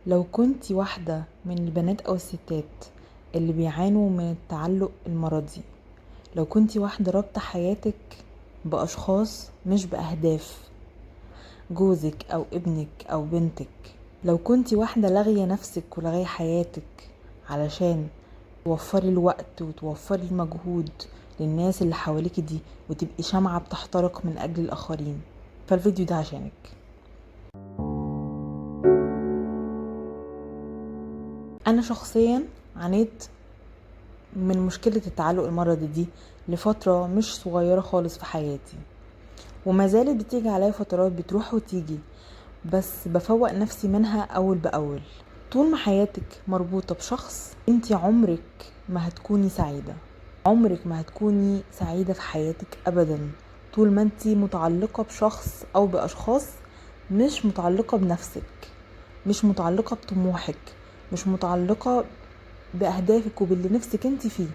لو كنتي واحدة من البنات أو الستات اللي بيعانوا من التعلق المرضي، لو كنتي واحدة رابطة حياتك بأشخاص مش بأهداف، جوزك أو ابنك أو بنتك، لو كنتي واحدة لاغية نفسك ولاغية حياتك علشان توفري الوقت وتوفري المجهود للناس اللي حواليك دي وتبقي شمعة بتحترق من أجل الآخرين، فالفيديو ده عشانك. أنا شخصيا عانيت من مشكلة التعلق المرضي دي لفترة مش صغيرة خالص في حياتي، وما زالت بتيجي عليا فترات بتروح وتيجي، بس بفوق نفسي منها أول بأول. طول ما حياتك مربوطة بشخص انتي عمرك ما هتكوني سعيدة، عمرك ما هتكوني سعيدة في حياتك أبدا طول ما انتي متعلقة بشخص أو بأشخاص مش متعلقة بنفسك، مش متعلقة بطموحك، مش متعلقة بأهدافك وباللي نفسك انت فيه.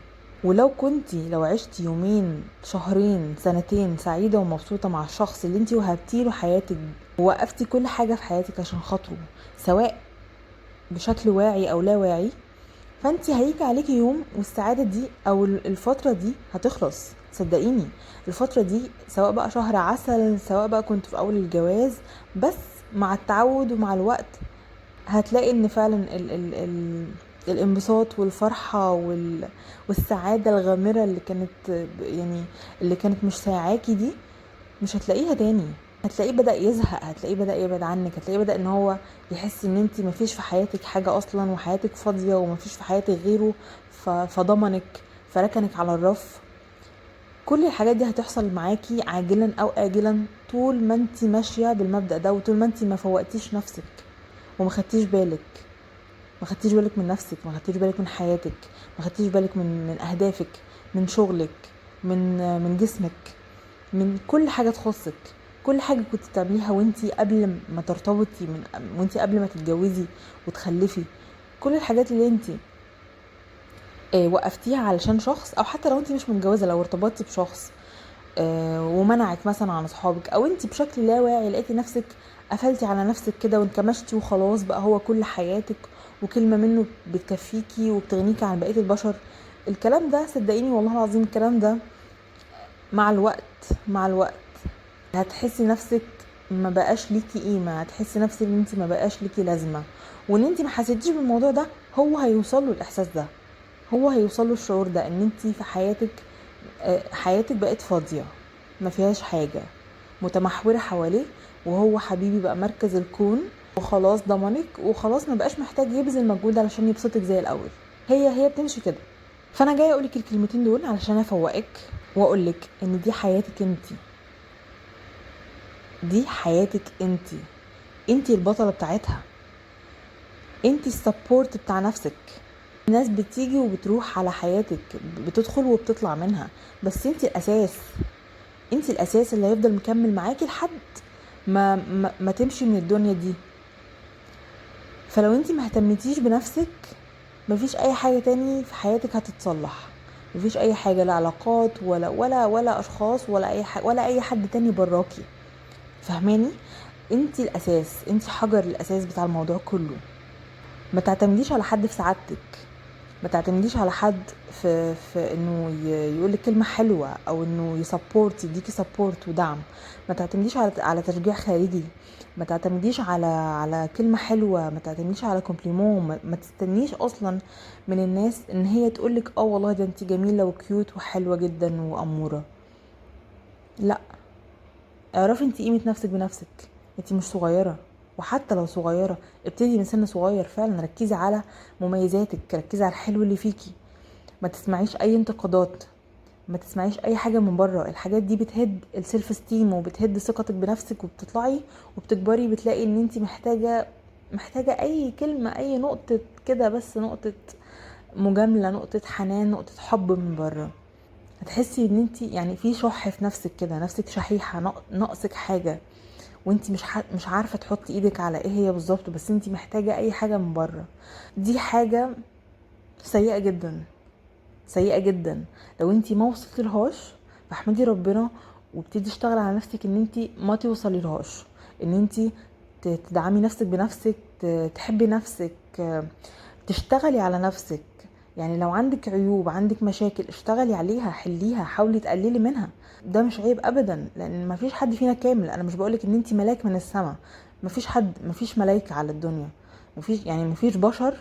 لو عشتي يومين شهرين سنتين سعيدة ومبسوطة مع الشخص اللي انت وهبتيله حياتك ووقفتي كل حاجة في حياتك عشان خاطره، سواء بشكل واعي او لا واعي، فانت هيجي عليكي يوم والسعادة دي او الفترة دي هتخلص. صدقيني الفترة دي سواء بقى شهر عسل، سواء بقى كنت في اول الجواز، بس مع التعود ومع الوقت هتلاقي ان فعلا الانبساط والفرحة والسعادة الغامرة اللي كانت مش ساعاكي دي مش هتلاقيها تاني. هتلاقيه بدأ يزهق، هتلاقيه بدأ يبعد عنك، هتلاقيه بدأ ان هو يحس ان انتي مفيش في حياتك حاجة اصلا وحياتك فاضية ومفيش في حياتك غيره، فضمنك، فركنك على الرف. كل الحاجات دي هتحصل معاكي عاجلا او آجلا طول ما انتي ماشية بالمبدأ ده، وطول ما انتي ما فوقتيش نفسك وما خدتيش بالك، ما خدتيش بالك من نفسك، ما خدتيش بالك من حياتك، ما خدتيش بالك من اهدافك، من شغلك، من جسمك، من كل حاجه تخصك. كل حاجه كنت بتعمليها وانتي قبل ما ترتبطي، وانتي قبل ما تتجوزي وتخلفي، كل الحاجات اللي انتي وقفتيها علشان شخص، او حتى لو انتي مش متجوزه، لو ارتبطتي بشخص ومنعك مثلا عن اصحابك، او انتي بشكل لا واعي لقيتي نفسك قفلتي على نفسك كده وانكمشتي وخلاص بقى هو كل حياتك وكلمة منه بتكفيكي وبتغنيكي عن بقية البشر. الكلام ده صدقيني والله العظيم الكلام ده مع الوقت هتحسي نفسك ما بقاش ليكي قيمة، هتحسي نفسك ان انتي ما بقاش ليكي لازمة، وان انتي ما حسيتيش بالموضوع ده. هو هيوصله الاحساس ده، هو هيوصله الشعور ده ان انتي في حياتك بقت فاضية، ما فيهاش حاجة، متمحورة حواليه، وهو حبيبي بقى مركز الكون وخلاص ضمنك وخلاص ما بقاش محتاج يبذل مجهود علشان يبسطك زي الاول. هي بتمشي كده. فانا جايه اقولك الكلمتين دول علشان افوقك واقولك ان دي حياتك انتي، دي حياتك انتي البطلة بتاعتها، انتي السبورت بتاع نفسك. الناس بتيجي وبتروح على حياتك، بتدخل وبتطلع منها، بس انتي الاساس اللي هيفضل مكمل معاكي لحد ما تمشي من الدنيا دي. فلو انتي ما اهتمتيش بنفسك مفيش اي حاجة تاني في حياتك هتتصلح، مفيش اي حاجة، لا علاقات ولا اشخاص ولا اي حد تاني براكي. فهماني؟ انتي الاساس، انتي حجر الاساس بتاع الموضوع كله. ما تعتمديش على حد في سعادتك، ما تعتمديش على حد في انه يقولك كلمة حلوة او انه يديكي سبورت ودعم. ما تعتمديش على تشجيع خارجي، ما تعتمديش على كلمة حلوة، ما تعتمديش على كومبليمون، ما تستنيش اصلا من الناس ان هي تقولك والله ده انت جميلة وكيوت وحلوة جدا وامورة. لا، اعرفي انت قيمة نفسك بنفسك. انت مش صغيرة، وحتى لو صغيرة ابتدي من سن صغير فعلا. ركزي على مميزاتك، ركزي على الحلو اللي فيكي، ما تسمعيش اي انتقادات، ما تسمعيش اي حاجة من بره. الحاجات دي بتهد السيلف استيم وبتهد ثقتك بنفسك، وبتطلعي وبتكبري بتلاقي ان انت محتاجة اي كلمة، اي نقطة كده، بس نقطة مجاملة، نقطة حنان، نقطة حب من بره. هتحسي ان انت يعني في شح في نفسك كده، نفسك شحيحة، ناقصك حاجة، وانت مش عارفة تحطي ايدك على ايه هي بالظبط، بس انت محتاجة اي حاجة من بره. دي حاجة سيئة جدا، سيئة جدا. لو انتي ما وصلتلهاش فاحمدي ربنا وابتدي اشتغل على نفسك ان انتي ما توصليلهاش، ان انتي تدعمي نفسك بنفسك تحبي نفسك، تشتغلي على نفسك. يعني لو عندك عيوب، عندك مشاكل، اشتغلي عليها، حليها، حاولي تقللي منها. ده مش عيب ابدا، لان مفيش حد فينا كامل. انا مش بقولك ان انتي ملاك من السماء، مفيش ملايكة على الدنيا، مفيش بشر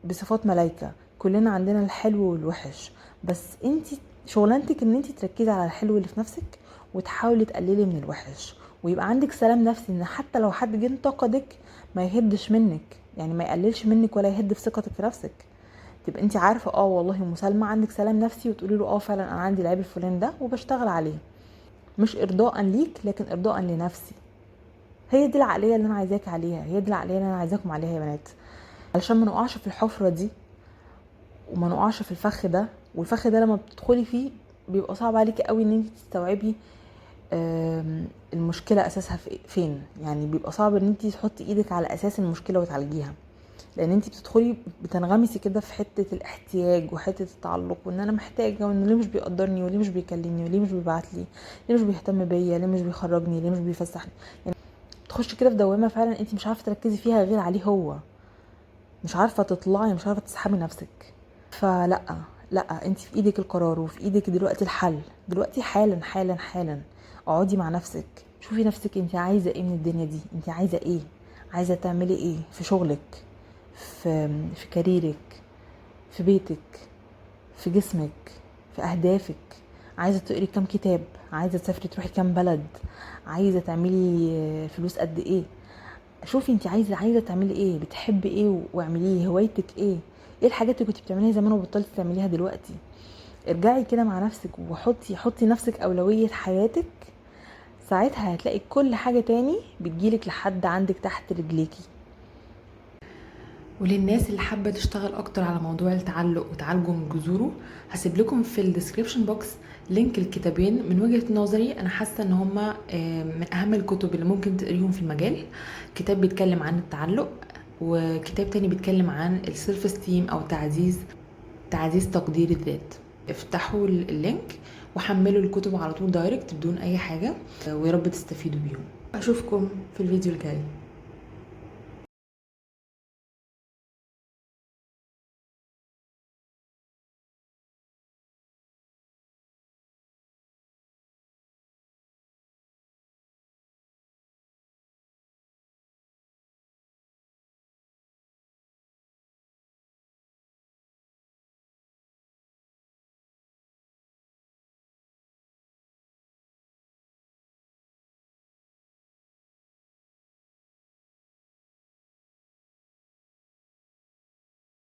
بصفات ملايكة. كلنا عندنا الحلو والوحش، بس انتي شغلانتك ان انتي تركزي على الحلو اللي في نفسك وتحاولي تقللي من الوحش، ويبقى عندك سلام نفسي ان حتى لو حد جه انتقدك ما يهدش منك، يعني ما يقللش منك ولا يهد في ثقتك في نفسك. تبقى انت عارفه والله مسالمه، عندك سلام نفسي، وتقولي له فعلا انا عندي العيب الفلاني ده وبشتغل عليه، مش ارضاء ليك لكن ارضاء لنفسي. هي دي العقليه اللي انا عايزاك عليها، هي دي العقليه اللي انا عايزاكم عليها يا بنات، علشان ما نقعش في الحفره دي وما نقعش في الفخ ده. والفخ ده لما بتدخلي فيه بيبقى صعب عليكي قوي ان انت تستوعبي المشكله اساسها فين. يعني بيبقى صعب ان انت تحطي ايدك على اساس المشكله وتعالجيها، لان انت بتدخلي بتنغمسي كده في حته الاحتياج وحته التعلق، وان انا محتاجه، وان ليه مش بيقدرني، وليه مش بيكلمني، وليه مش بيبعت لي، ليه مش بيهتم بيا، ليه مش بيخرجني، ليه مش بيفسحني. يعني تخشي كده في دوامه فعلا انت مش عارفه تركزي فيها غير عليه هو، مش عارفه تطلعي، مش عارفه تسحبي نفسك. فلا، لا، انت في ايدك القرار وفي ايدك دلوقتي الحل، دلوقتي حالا حالا حالا. اقعدي مع نفسك، شوفي نفسك انت عايزه ايه من الدنيا دي، انت عايزه ايه، عايزه تعملي ايه في شغلك، في كاريرك، في بيتك، في جسمك، في اهدافك. عايزه تقري كام كتاب، عايزه تسافري تروحي كام بلد، عايزه تعملي فلوس قد ايه. شوفي انت عايزه تعملي ايه، بتحبي ايه واعمليه، هوايتك ايه، ايه الحاجات اللي كنت بتعمليها زمان وبطلتي تعمليها دلوقتي. ارجعي كده مع نفسك حطي نفسك اولويه حياتك، ساعتها هتلاقي كل حاجه تاني بتجيلك لحد عندك تحت رجليكي. وللناس اللي حابه تشتغل اكتر على موضوع التعلق وتعالجه من جذوره، هسيب لكم في الديسكريبشن بوكس لينك الكتابين من وجهه نظري انا حاسه ان هما من اهم الكتب اللي ممكن تقريهم في المجال. كتاب بيتكلم عن التعلق، وكتاب تاني بيتكلم عن السيلف استيم او تعزيز تقدير الذات. افتحوا اللينك وحملوا الكتب على طول دايركت بدون اي حاجه، ويا رب تستفيدوا بيهم. اشوفكم في الفيديو الجاي.